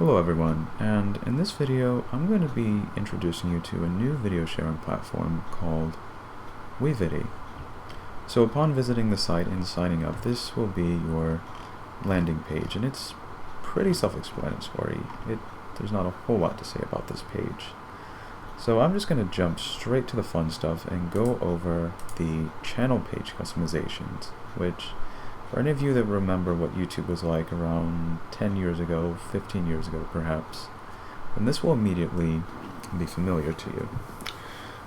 Hello everyone, and in this video I'm going to be introducing you to a new video sharing platform called Wevity. So upon visiting the site and signing up, this will be your landing page, and it's pretty self-explanatory. There's not a whole lot to say about this page. So I'm just going to jump straight to the fun stuff and go over the channel page customizations, which for any of you that remember what YouTube was like around 10 years ago, 15 years ago perhaps, then this will immediately be familiar to you.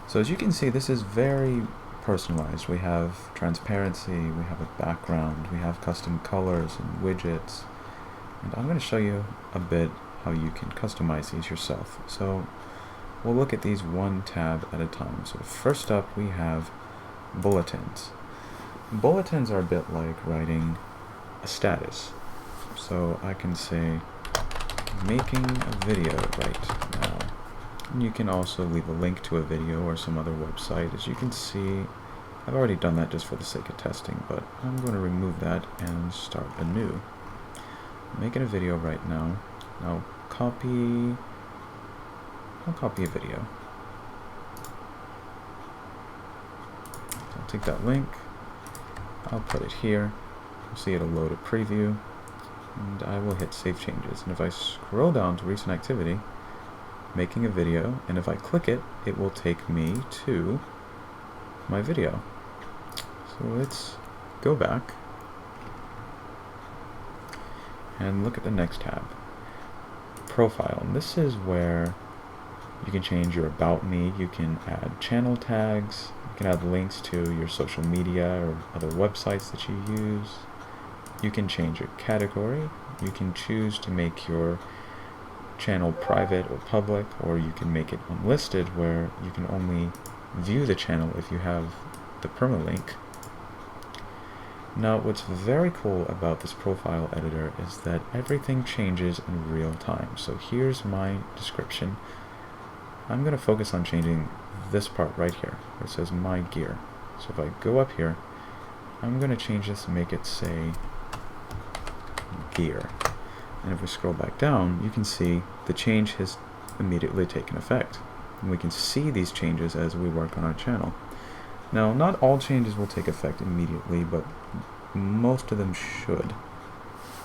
So as you can see, this is very personalized. We have transparency, we have a background, we have custom colors and widgets, and I'm going to show you a bit how you can customize these yourself. So we'll look at these one tab at a time. So first up we have bulletins. Bulletins are a bit like writing a status. So I can say, making a video right now. And you can also leave a link to a video or some other website. As you can see, I've already done that just for the sake of testing, but I'm going to remove that and start anew. Making a video right now. I'll copy a video. So I'll take that link. I'll put it here. You'll see it'll load a preview, and I will hit Save Changes. And if I scroll down to Recent Activity, making a video, and if I click it, it will take me to my video. So let's go back and look at the next tab, Profile. And this is where you can change your About Me, you can add channel tags, you can add links to your social media or other websites that you use. You can change your category. You can choose to make your channel private or public, or you can make it unlisted where you can only view the channel if you have the permalink. Now what's very cool about this profile editor is that everything changes in real time. So here's my description. I'm going to focus on changing this part right here where it says My Gear. So if I go up here, I'm going to change this and make it say Gear. And if we scroll back down, you can see the change has immediately taken effect. And we can see these changes as we work on our channel. Now, not all changes will take effect immediately, but most of them should.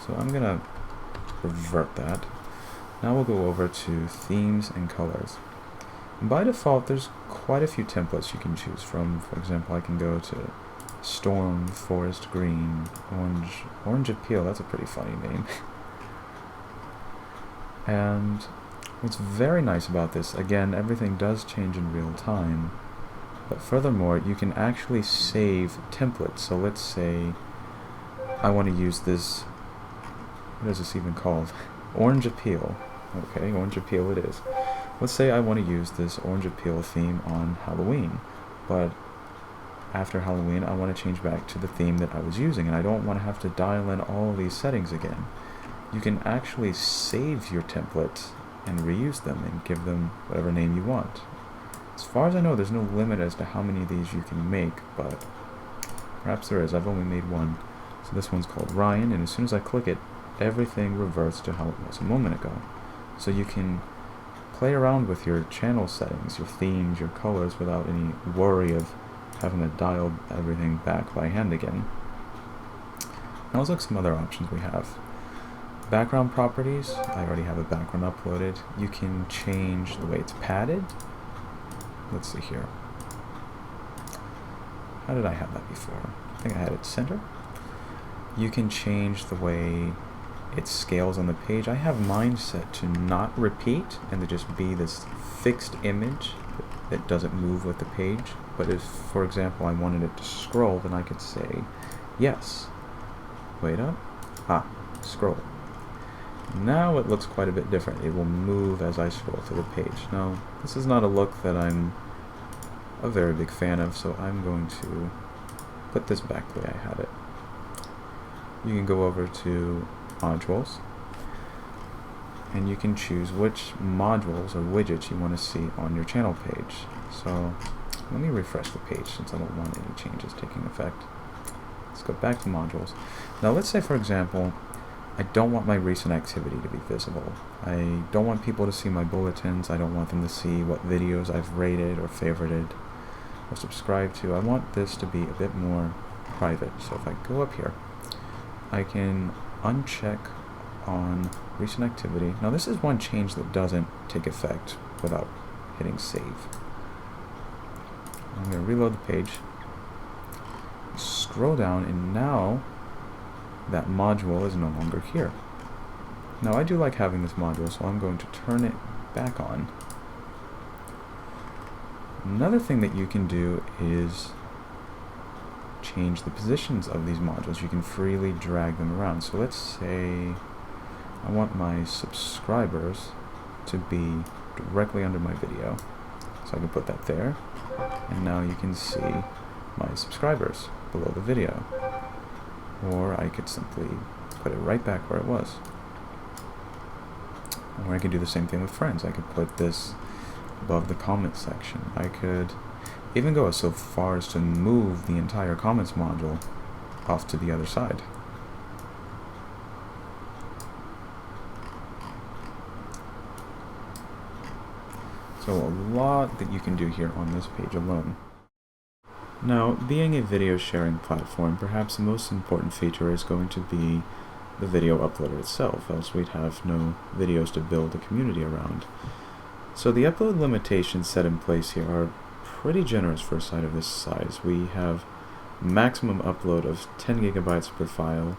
So I'm going to revert that. Now we'll go over to themes and colors. By default, there's quite a few templates you can choose from. For example, I can go to Storm, Forest Green, Orange Appeal. That's a pretty funny name. And what's very nice about this, again, everything does change in real time. But furthermore, you can actually save templates. So let's say I want to use this, what is this even called? Orange Appeal. Okay, Orange Appeal it is. Let's say I want to use this Orange Appeal theme on Halloween, but after Halloween I want to change back to the theme that I was using, and I don't want to have to dial in all these settings again. You can actually save your templates and reuse them and give them whatever name you want. As far as I know, there's no limit as to how many of these you can make, but perhaps there is. I've only made one. So this one's called Ryan, and as soon as I click it, everything reverts to how it was a moment ago. So you can play around with your channel settings, your themes, your colors without any worry of having to dial everything back by hand again. Now let's look at some other options we have. Background properties. I already have a background uploaded. You can change the way it's padded. Let's see here. How did I have that before? I think I had it center. You can change the way it scales on the page. I have mine set to not repeat and to just be this fixed image that doesn't move with the page. But if, for example, I wanted it to scroll, then I could say yes. Wait up. Scroll. Now it looks quite a bit different. It will move as I scroll through the page. Now, this is not a look that I'm a very big fan of, so I'm going to put this back the way I had it. You can go over to Modules, and you can choose which modules or widgets you want to see on your channel page. So let me refresh the page since I don't want any changes taking effect. Let's go back to modules. Now let's say, for example, I don't want my recent activity to be visible. I don't want people to see my bulletins. I don't want them to see what videos I've rated or favorited or subscribed to. I want this to be a bit more private. So if I go up here, I can uncheck on recent activity. Now this is one change that doesn't take effect without hitting save. I'm going to reload the page, scroll down, and now that module is no longer here. Now I do like having this module, so I'm going to turn it back on. Another thing that you can do is change the positions of these modules. You can freely drag them around. So let's say I want my subscribers to be directly under my video. So I can put that there, and now you can see my subscribers below the video. Or I could simply put it right back where it was. Or I could do the same thing with friends. I could put this above the comments section. I could even go so far as to move the entire comments module off to the other side. So a lot that you can do here on this page alone. Now, being a video sharing platform, perhaps the most important feature is going to be the video uploader itself, else we'd have no videos to build a community around. So the upload limitations set in place here are pretty generous for a site of this size. We have maximum upload of 10 gigabytes per file,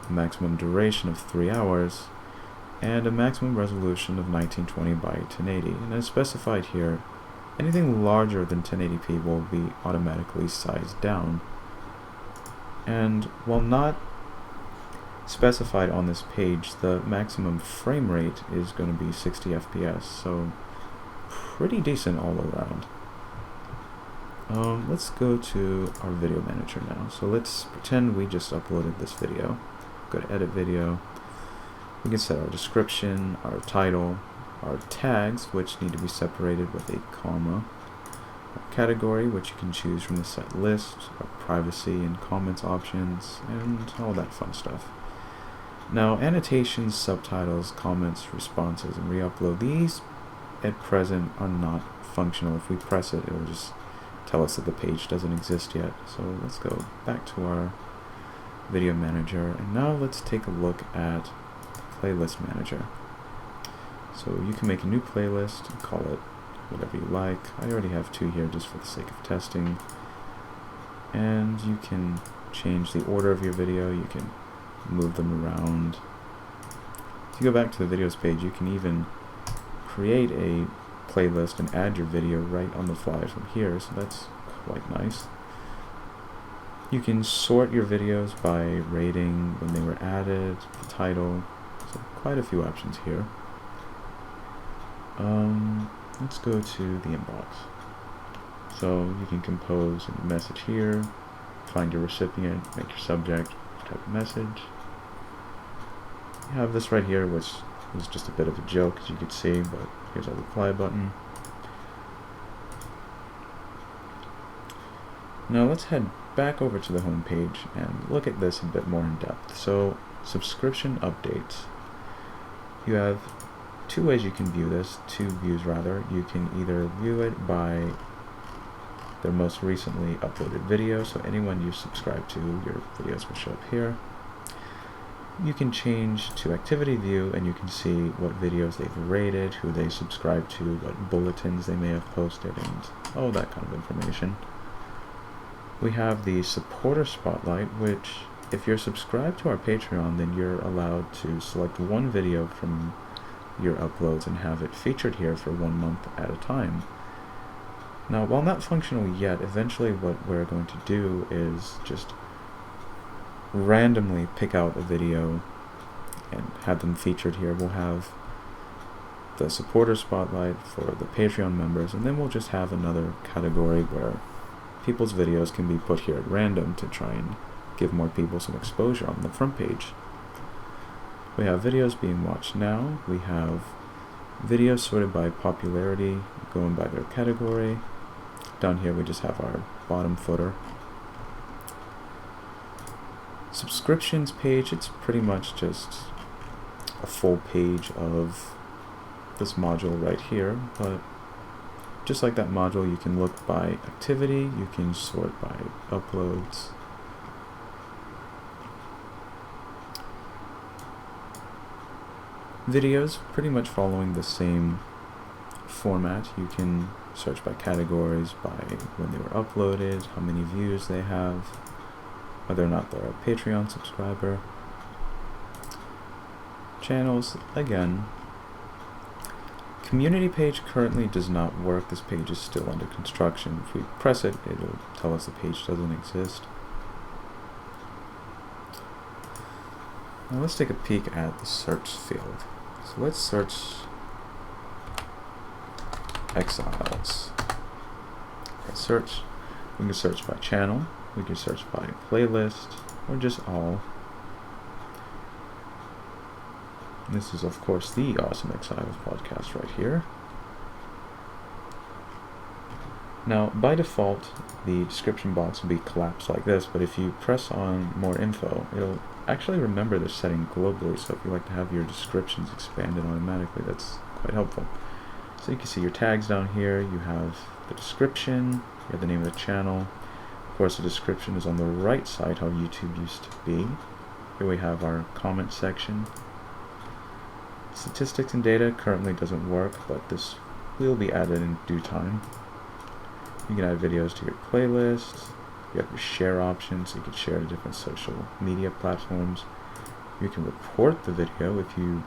a maximum duration of 3 hours, and a maximum resolution of 1920 by 1080. And as specified here, anything larger than 1080p will be automatically sized down. And while not specified on this page, the maximum frame rate is going to be 60 FPS, so pretty decent all around. Let's go to our video manager now. So let's pretend we just uploaded this video. Go to edit video. We can set our description, our title, our tags, which need to be separated with a comma, our category, which you can choose from the set list, our privacy and comments options, and all that fun stuff. Now, annotations, subtitles, comments, responses, and re-upload, these at present are not functional. If we press it, it will just tell us that the page doesn't exist yet. So let's go back to our video manager, and now let's take a look at playlist manager. So you can make a new playlist and call it whatever you like. I already have 2 here just for the sake of testing. And you can change the order of your video, you can move them around. If you go back to the videos page, you can even create a playlist and add your video right on the fly from here, so that's quite nice. You can sort your videos by rating, when they were added, the title, so quite a few options here. Let's go to the inbox. So you can compose a message here, find your recipient, make your subject, type a message. You have this right here, which is just a bit of a joke, as you can see, but here's our reply button. Now let's head back over to the home page and look at this a bit more in depth. So, subscription updates. You have 2 ways you can view this, 2 views rather. You can either view it by their most recently uploaded video, so anyone you subscribe to, your videos will show up here. You can change to activity view, and you can see what videos they've rated, who they subscribe to, what bulletins they may have posted, and all that kind of information. We have the supporter spotlight, which if you're subscribed to our Patreon, then you're allowed to select one video from your uploads and have it featured here for 1 month at a time. Now, while not functional yet, eventually what we're going to do is just randomly pick out a video and have them featured here. We'll have the supporter spotlight for the Patreon members, and then we'll just have another category where people's videos can be put here at random to try and give more people some exposure on the front page. We have videos being watched now. We have videos sorted by popularity, going by their category. Down here we just have our bottom footer. Subscriptions page, it's pretty much just a full page of this module right here, but just like that module, you can look by activity, you can sort by uploads. Videos, pretty much following the same format. You can search by categories, by when they were uploaded, how many views they have, whether or not they're a Patreon subscriber. Channels, again. Community page currently does not work. This page is still under construction. If we press it, it'll tell us the page doesn't exist. Now let's take a peek at the search field. So let's search Exiles. Search. We can search by channel, we can search by playlist, or just all. This is, of course, the Awesome Exiles podcast right here. Now, by default, the description box will be collapsed like this, but if you press on more info, it'll actually remember this setting globally, so if you like to have your descriptions expanded automatically, that's quite helpful. So you can see your tags down here, you have the description, you have the name of the channel. Of course, the description is on the right side, how YouTube used to be. Here we have our comment section. Statistics and data currently doesn't work, but this will be added in due time. You can add videos to your playlist. You have your share options, so you can share to different social media platforms. You can report the video if you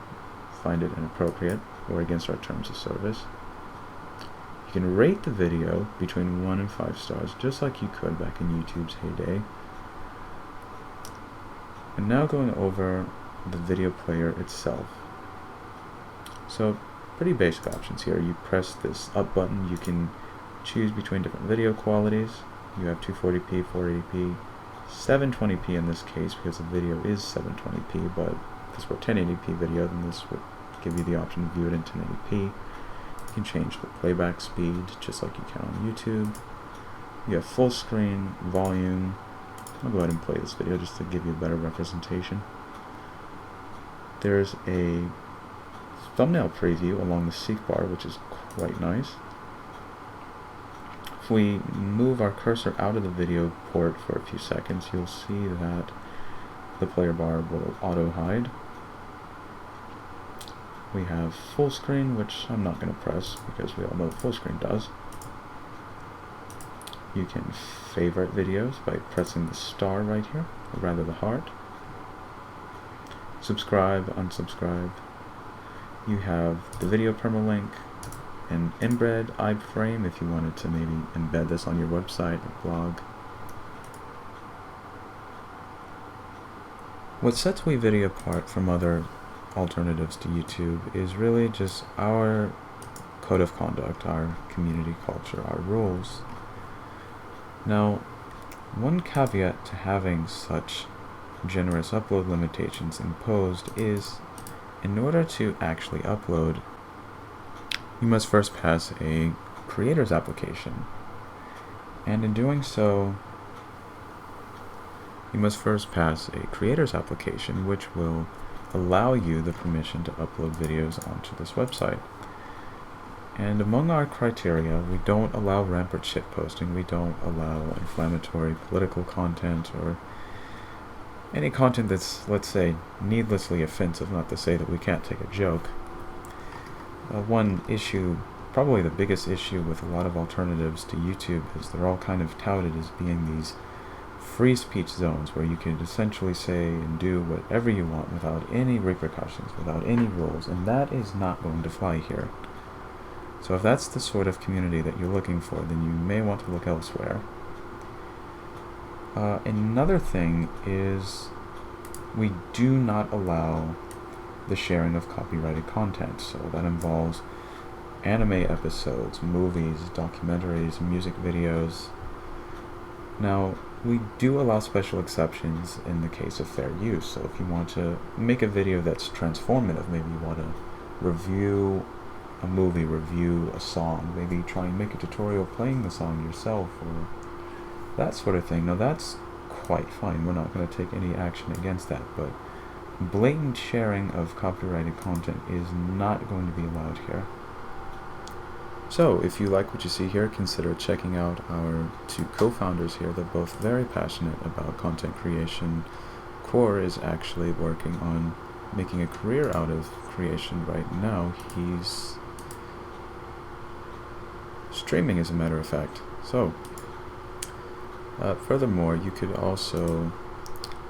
find it inappropriate or against our terms of service. You can rate the video between 1 and 5 stars, just like you could back in YouTube's heyday. And now going over the video player itself. So, pretty basic options here. You press this up button, you can choose between different video qualities. You have 240p, 480p, 720p in this case because the video is 720p, but if this were 1080p video, then this would give you the option to view it in 1080p. You can change the playback speed just like you can on YouTube. You have full screen, volume. I'll go ahead and play this video just to give you a better representation. There's a thumbnail preview along the seek bar, which is quite nice. If we move our cursor out of the video port for a few seconds, you'll see that the player bar will auto-hide. We have full screen, which I'm not going to press because we all know what full screen does. You can favorite videos by pressing the star right here, or rather the heart. Subscribe, unsubscribe. You have the video permalink, an embed iframe if you wanted to maybe embed this on your website or blog. What sets Wevity apart from other alternatives to YouTube is really just our code of conduct, our community culture, our rules. Now, one caveat to having such generous upload limitations imposed is, in order to actually upload, you must first pass a creator's application. And in doing so, you must first pass a creator's application, which will allow you the permission to upload videos onto this website. And among our criteria, we don't allow rampant shitposting, we don't allow inflammatory political content or any content that's, let's say, needlessly offensive, not to say that we can't take a joke. One issue, probably the biggest issue with a lot of alternatives to YouTube, is they're all kind of touted as being these free speech zones where you can essentially say and do whatever you want without any repercussions, without any rules, and that is not going to fly here. So if that's the sort of community that you're looking for, then you may want to look elsewhere. Another thing is we do not allow the sharing of copyrighted content, so that involves anime episodes, movies, documentaries, music videos. Now, we do allow special exceptions in the case of fair use, so if you want to make a video that's transformative, maybe you want to review a movie, review a song, maybe try and make a tutorial playing the song yourself, or that sort of thing. Now that's quite fine, we're not going to take any action against that, but blatant sharing of copyrighted content is not going to be allowed here. So, if you like what you see here, consider checking out our two co-founders here. They're both very passionate about content creation. Core is actually working on making a career out of creation right now. He's streaming, as a matter of fact. So, furthermore, you could also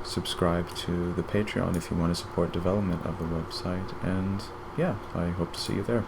subscribe to the Patreon if you want to support development of the website. And yeah, I hope to see you there.